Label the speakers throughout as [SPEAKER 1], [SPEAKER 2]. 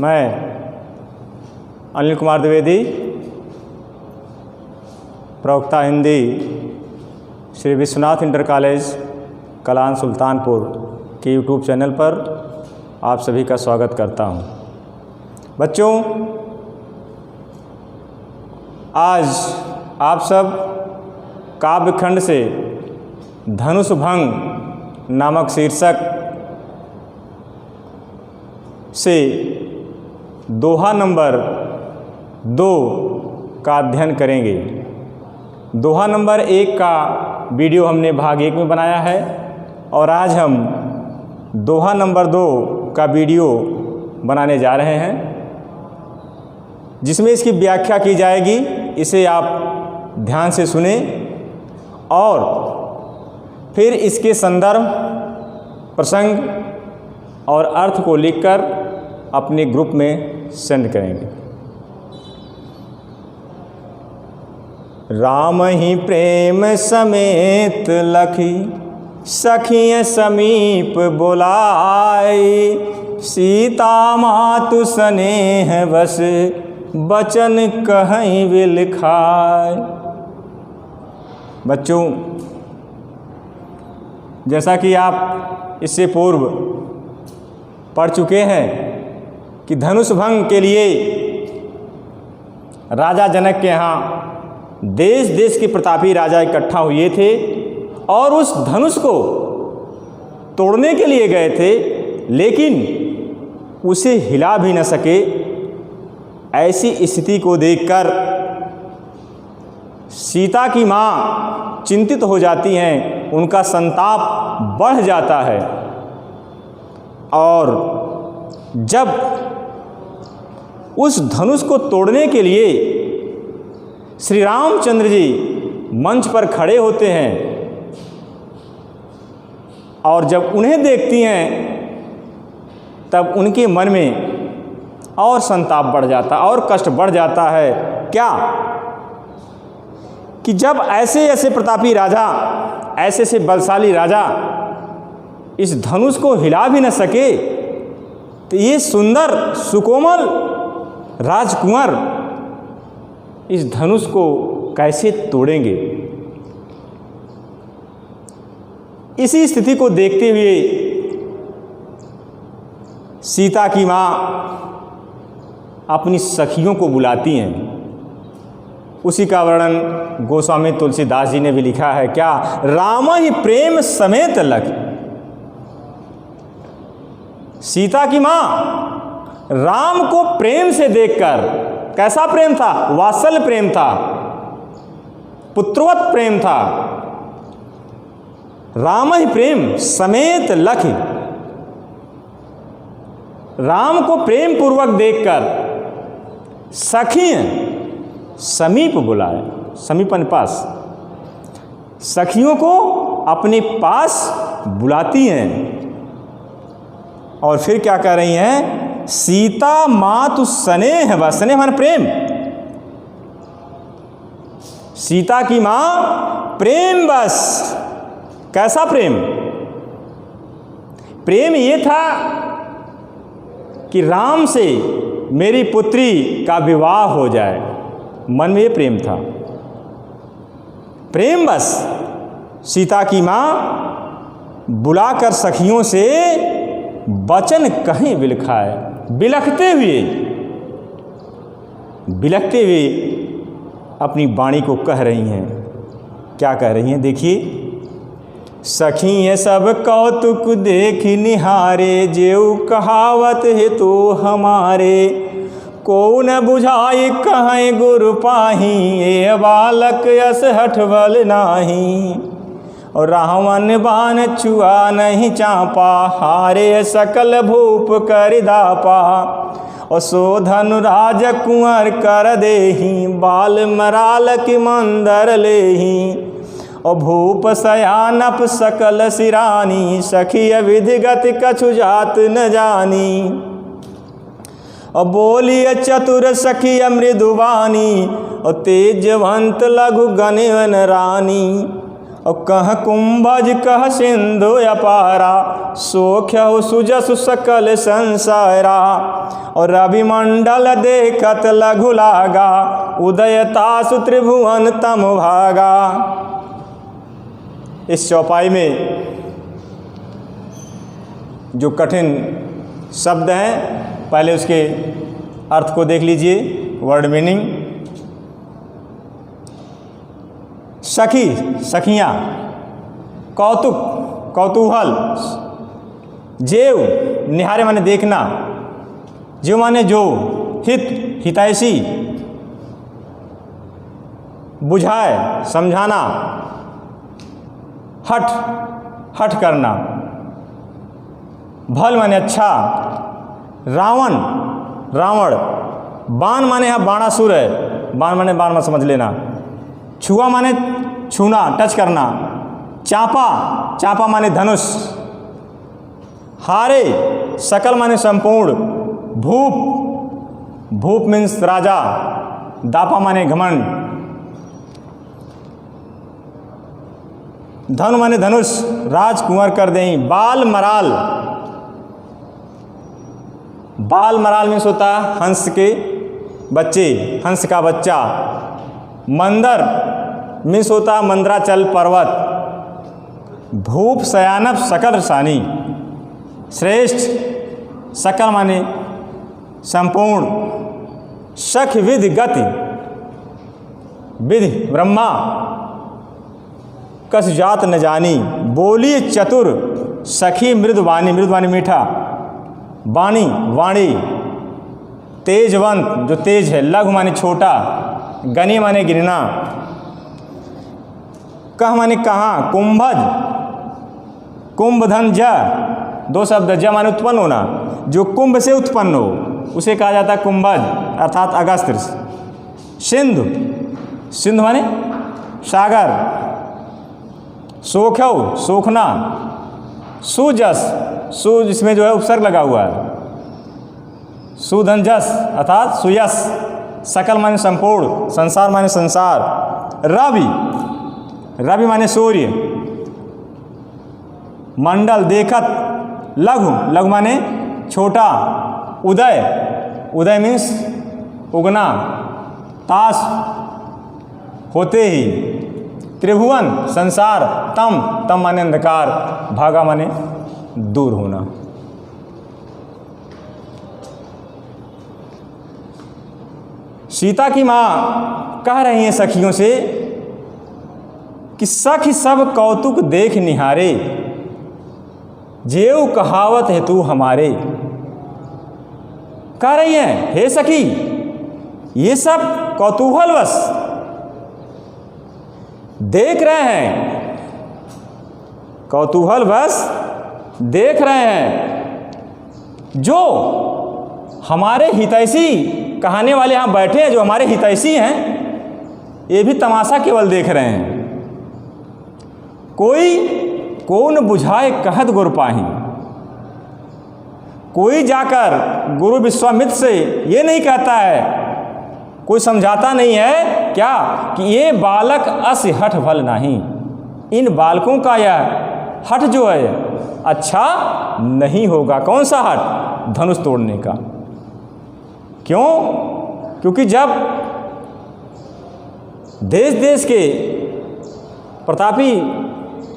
[SPEAKER 1] मैं अनिल कुमार द्विवेदी, प्रवक्ता Hindi, Shri Vishwanath inter college Kalan Sultanpur के यूट्यूब चैनल पर आप सभी का स्वागत करता हूं। बच्चों, आज आप सब काव्यखंड से धनुष भंग नामक शीर्षक से दोहा नंबर 2 का अध्ययन करेंगे। दोहा नंबर 1 का वीडियो हमने भाग 1 में बनाया है और आज हम दोहा नंबर 2 का वीडियो बनाने जा रहे हैं, जिसमें इसकी व्याख्या की जाएगी। इसे आप ध्यान से सुने और फिर इसके संदर्भ, प्रसंग और अर्थ को लिखकर अपने ग्रुप में सेंड करेंगे। राम ही प्रेम समेत लखी सखिय समीप बुलाई, सीता मातु स्नेह बस बचन कहीं विलखाय। बच्चों, जैसा कि आप इससे पूर्व पढ़ चुके हैं कि धनुष भंग के लिए राजा जनक के यहाँ देश देश के प्रतापी राजा इकट्ठा हुए थे और उस धनुष को तोड़ने के लिए गए थे, लेकिन उसे हिला भी न सके। ऐसी स्थिति को देखकर सीता की माँ चिंतित हो जाती हैं, उनका संताप बढ़ जाता है और जब उस धनुष को तोड़ने के लिए श्री रामचंद्र जी मंच पर खड़े होते हैं और जब उन्हें देखती हैं तब उनके मन में और संताप बढ़ जाता और कष्ट बढ़ जाता है। क्या कि जब ऐसे ऐसे प्रतापी राजा, ऐसे ऐसे बलशाली राजा इस धनुष को हिला भी न सके, तो ये सुंदर सुकोमल राजकुंवर इस धनुष को कैसे तोड़ेंगे। इसी स्थिति को देखते हुए सीता की माँ अपनी सखियों को बुलाती हैं। उसी का वर्णन गोस्वामी तुलसीदास जी ने भी लिखा है। क्या? राम ही प्रेम समेत लखी। सीता की माँ राम को प्रेम से देखकर, कैसा प्रेम था? वात्सल्य प्रेम था, पुत्रवत प्रेम था। राम ही प्रेम समेत लखी, राम को प्रेम पूर्वक देखकर सखी समीप बुलाए, समीपन पास, सखियों को अपने पास बुलाती हैं और फिर क्या कह रही हैं? सीता मातु स्नेह व स्नेह मान प्रेम। सीता की मां प्रेम बस। कैसा प्रेम? प्रेम ये था कि राम से मेरी पुत्री का विवाह हो जाए, मन में ये प्रेम था। प्रेम बस सीता की मां बुलाकर सखियों से वचन कहीं विलखाए, बिलखते हुए अपनी वाणी को कह रही हैं। क्या कह रही हैं? देखिए, सखी ये सब कौतुक देख निहारे, जेऊ कहावत है तो हमारे, को न बुझाए कहें गुरु पाही, ये बालक यस हठबल नाही। और रावण बाण छुआ नहीं चापा, हारे सकल भूप कर दापा। और सो धनुराज कुंवर कर देही, बाल मराल की मंदर लेही। और भूप सयानप सकल सिरानी, सखिय विधिगत कछु जात न जानी। और बोलिय चतुर सखिय मृदुवानी, और तेजवंत लघु गणवन रानी। और कह कुंभज कह सिंधु अपारा, सोख्यहु सुजसु सकल संसारा। और रवि मंडल देखत लघु लागा, उदयतासु त्रिभुवन तम भागा। इस चौपाई में जो कठिन शब्द हैं, पहले उसके अर्थ को देख लीजिए, वर्ड मीनिंग। सखी, सखियाँ, कौतुक, कौतूहल, जेव, निहारे माने देखना, जीव माने जो, हित, हितैषी, बुझाए, समझाना, हठ, हठ करना, भल माने अच्छा, रावण, रावण, बाण माने यहाँ बाणासुर है, बाण माने बाण मत समझ लेना, छुआ माने छूना, टच करना, चापा, चापा माने धनुष, हारे, सकल माने संपूर्ण, भूप, भूप मीन्स राजा, दापा माने घमंड, धनु माने धनुष, राजकुंवर कर दें, बाल मराल, बाल मराल मीन्स होता है हंस के बच्चे, हंस का बच्चा, मंदर मीन्स होता मंदराचल पर्वत, भूप शयानप सकल सानी, श्रेष्ठ, सकल माने संपूर्ण, सख विधि गति, विधि ब्रह्मा, कस जात न जानी, बोली चतुर, सखी मृदवानी, मृदवानी मीठा, वाणी, वाणी, तेजवंत जो तेज है, लघु माने छोटा, गनी माने गिनना, कह माने कहाँ, कुंभज, कुंभधन ज, दो शब्द, ज माने उत्पन्न होना, जो कुंभ से उत्पन्न हो उसे कहा जाता है कुंभज अर्थात अगस्त्य। सिंधु, सिंधु माने सागर, सोख्यौ, सोखना, सुजस, सु जिसमें जो है उपसर्ग लगा हुआ है, सुधनजस अर्थात सुयस, सकल माने संपूर्ण, संसार माने संसार, रवि, रवि माने सूर्य, मंडल देखत, लघु, लघु माने छोटा, उदय, उदय मीन्स उगना, तास होते ही, त्रिभुवन संसार, तम, तम माने अंधकार, भागा माने दूर होना। सीता की माँ कह रही हैं सखियों से कि सखी सब कौतुक देख निहारे, जेऊ कहावत है तू हमारे। कह रही हैं हे सखी, ये सब कौतूहलवश देख रहे हैं, कौतूहलवश देख रहे हैं, जो हमारे हितैषी कहाने वाले यहाँ बैठे हैं, जो हमारे हितैषी हैं, ये भी तमाशा केवल देख रहे हैं। कोई कौन बुझाए कहत गुरु पाही, कोई जाकर गुरु विश्वामित्र से ये नहीं कहता है, कोई समझाता नहीं है क्या कि ये बालक अस हठ भल नहीं, इन बालकों का यह हठ जो है अच्छा नहीं होगा। कौन सा हठ? धनुष तोड़ने का। क्यों? क्योंकि जब देश देश के प्रतापी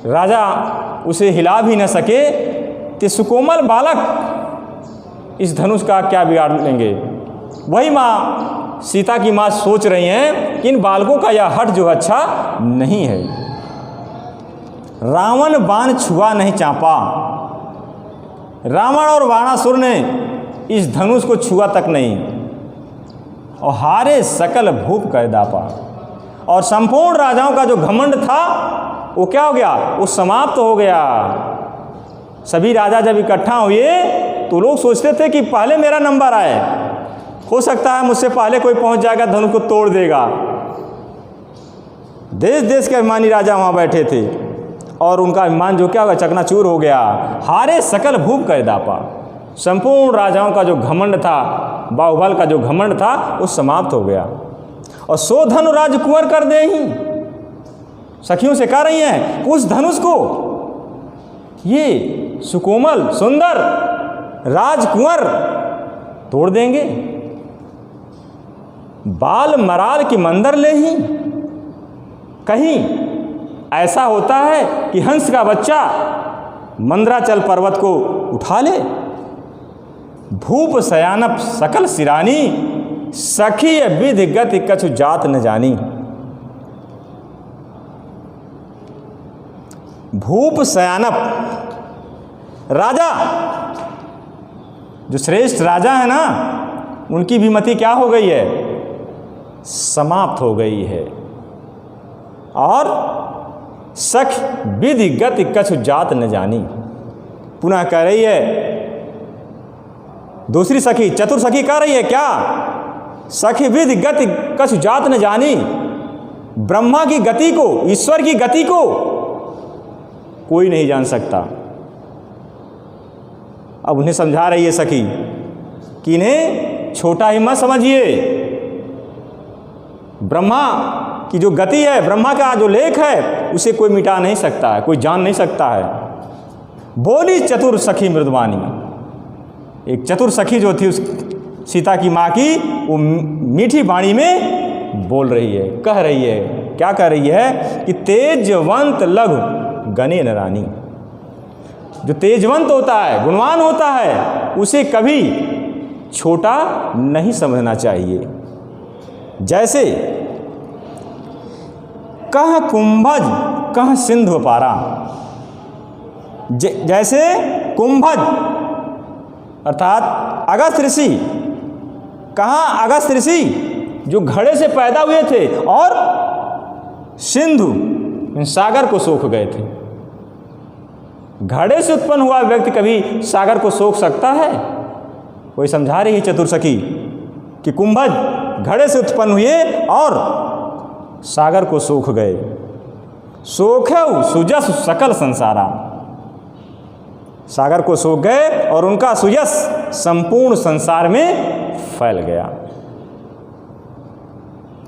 [SPEAKER 1] राजा उसे हिला भी न सके तो सुकोमल बालक इस धनुष का क्या बिगाड़ लेंगे। वही माँ सीता की माँ सोच रही हैं कि इन बालकों का यह हठ जो अच्छा नहीं है। रावण बाण छुआ नहीं चापा, रावण और वाणासुर ने इस धनुष को छुआ तक नहीं, और हारे सकल भूप कर दापा। और संपूर्ण राजाओं का जो घमंड था वो क्या हो गया? वो समाप्त हो गया। सभी राजा जब इकट्ठा हुए तो लोग सोचते थे कि पहले मेरा नंबर आए, हो सकता है मुझसे पहले कोई पहुंच जाएगा, धनुष को तोड़ देगा। देश देश के अभिमानी राजा वहाँ बैठे थे और उनका अभिमान जो क्या होगा, चकनाचूर हो गया। हारे सकल भूप कर दापा। संपूर्ण राजाओं का जो घमंड था, बाहुबल का जो घमंड था, वो समाप्त हो गया। और सो धनु राजकुंवर कर दे ही, सखियों से कह रही हैं उस धनुष को ये सुकोमल सुंदर राजकुंवर तोड़ देंगे। बाल मराल की मंदर ले ही कहीं ऐसा होता है कि हंस का बच्चा मंदराचल पर्वत को उठा ले। भूप शयानप सकल सिरानी सखी विधि गति कछु जात न जानी। भूप शयानप राजा, जो श्रेष्ठ राजा है ना, उनकी भी मति क्या हो गई है? समाप्त हो गई है। और सख विधि गति कछु जात न जानी। पुनः कह रही है दूसरी सखी, चतुर सखी कह रही है क्या? सखी विधि गति कछु जात न जानी। ब्रह्मा की गति को, ईश्वर की गति को कोई नहीं जान सकता। अब उन्हें समझा रही है सखी कि इन्हें छोटा ही मत समझिए। ब्रह्मा की जो गति है, ब्रह्मा का जो लेख है, उसे कोई मिटा नहीं सकता है, कोई जान नहीं सकता है। बोली चतुर सखी मृदवानी। एक चतुर सखी जो थी उस सीता की माँ की, वो मीठी वाणी में बोल रही है, कह रही है। क्या कह रही है कि तेजवंत लघु गणे न रानी। जो तेजवंत होता है, गुणवान होता है, उसे कभी छोटा नहीं समझना चाहिए। जैसे कह कुंभज कह सिंधु पारा। जैसे कुंभज अर्थात अगस्त्य ऋषि, कहाँ अगस्त्य ऋषि जो घड़े से पैदा हुए थे और सिंधु सागर को सोख गए थे। घड़े से उत्पन्न हुआ व्यक्ति कभी सागर को सोख सकता है? कोई समझा रही है चतुर सखी कि कुंभज घड़े से उत्पन्न हुए और सागर को सोख गए। सोखौ सुजस सकल संसारा। सागर को सोख गए और उनका सुजस संपूर्ण संसार में फैल गया।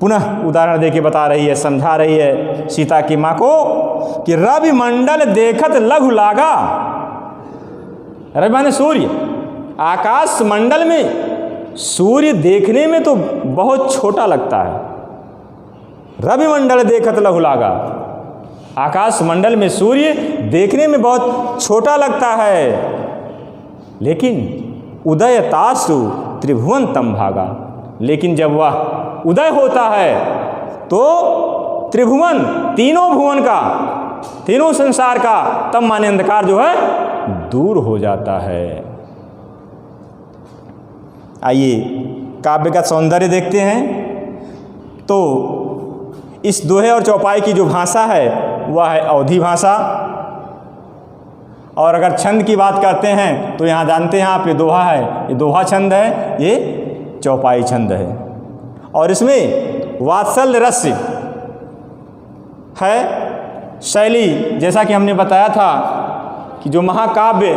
[SPEAKER 1] पुनः उदाहरण देके बता रही है, समझा रही है सीता की माँ को कि रवि मंडल देखत लघु लागा। रवि माने सूर्य। आकाश मंडल में सूर्य देखने में तो बहुत छोटा लगता है। रवि मंडल देखत लघु लागा। आकाश मंडल में सूर्य देखने में बहुत छोटा लगता है, लेकिन उदय तासु त्रिभुवन तम भागा। लेकिन जब वह उदय होता है तो त्रिभुवन, तीनों भुवन का, तीनों संसार का तम माने अंधकार जो है दूर हो जाता है। आइए काव्य का सौंदर्य देखते हैं। तो इस दोहे और चौपाई की जो भाषा है वह है अवधी भाषा। और अगर छंद की बात करते हैं तो यहाँ जानते हैं आप, ये दोहा है, ये दोहा छंद है, ये चौपाई छंद है। और इसमें वात्सल्य रस है। शैली जैसा कि हमने बताया था कि जो महाकाव्य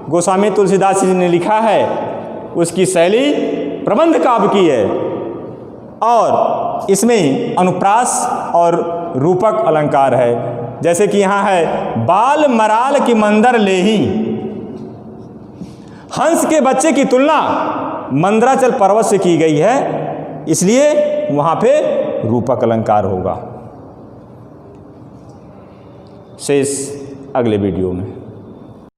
[SPEAKER 1] गोस्वामी तुलसीदास जी ने लिखा है उसकी शैली प्रबंध काव्य की है। और इसमें अनुप्रास और रूपक अलंकार है। जैसे कि यहाँ है बाल मराल की मंदर लेही। हंस के बच्चे की तुलना मंदराचल पर्वत से की गई है, इसलिए वहाँ पे रूपक अलंकार होगा। शेष अगले वीडियो में।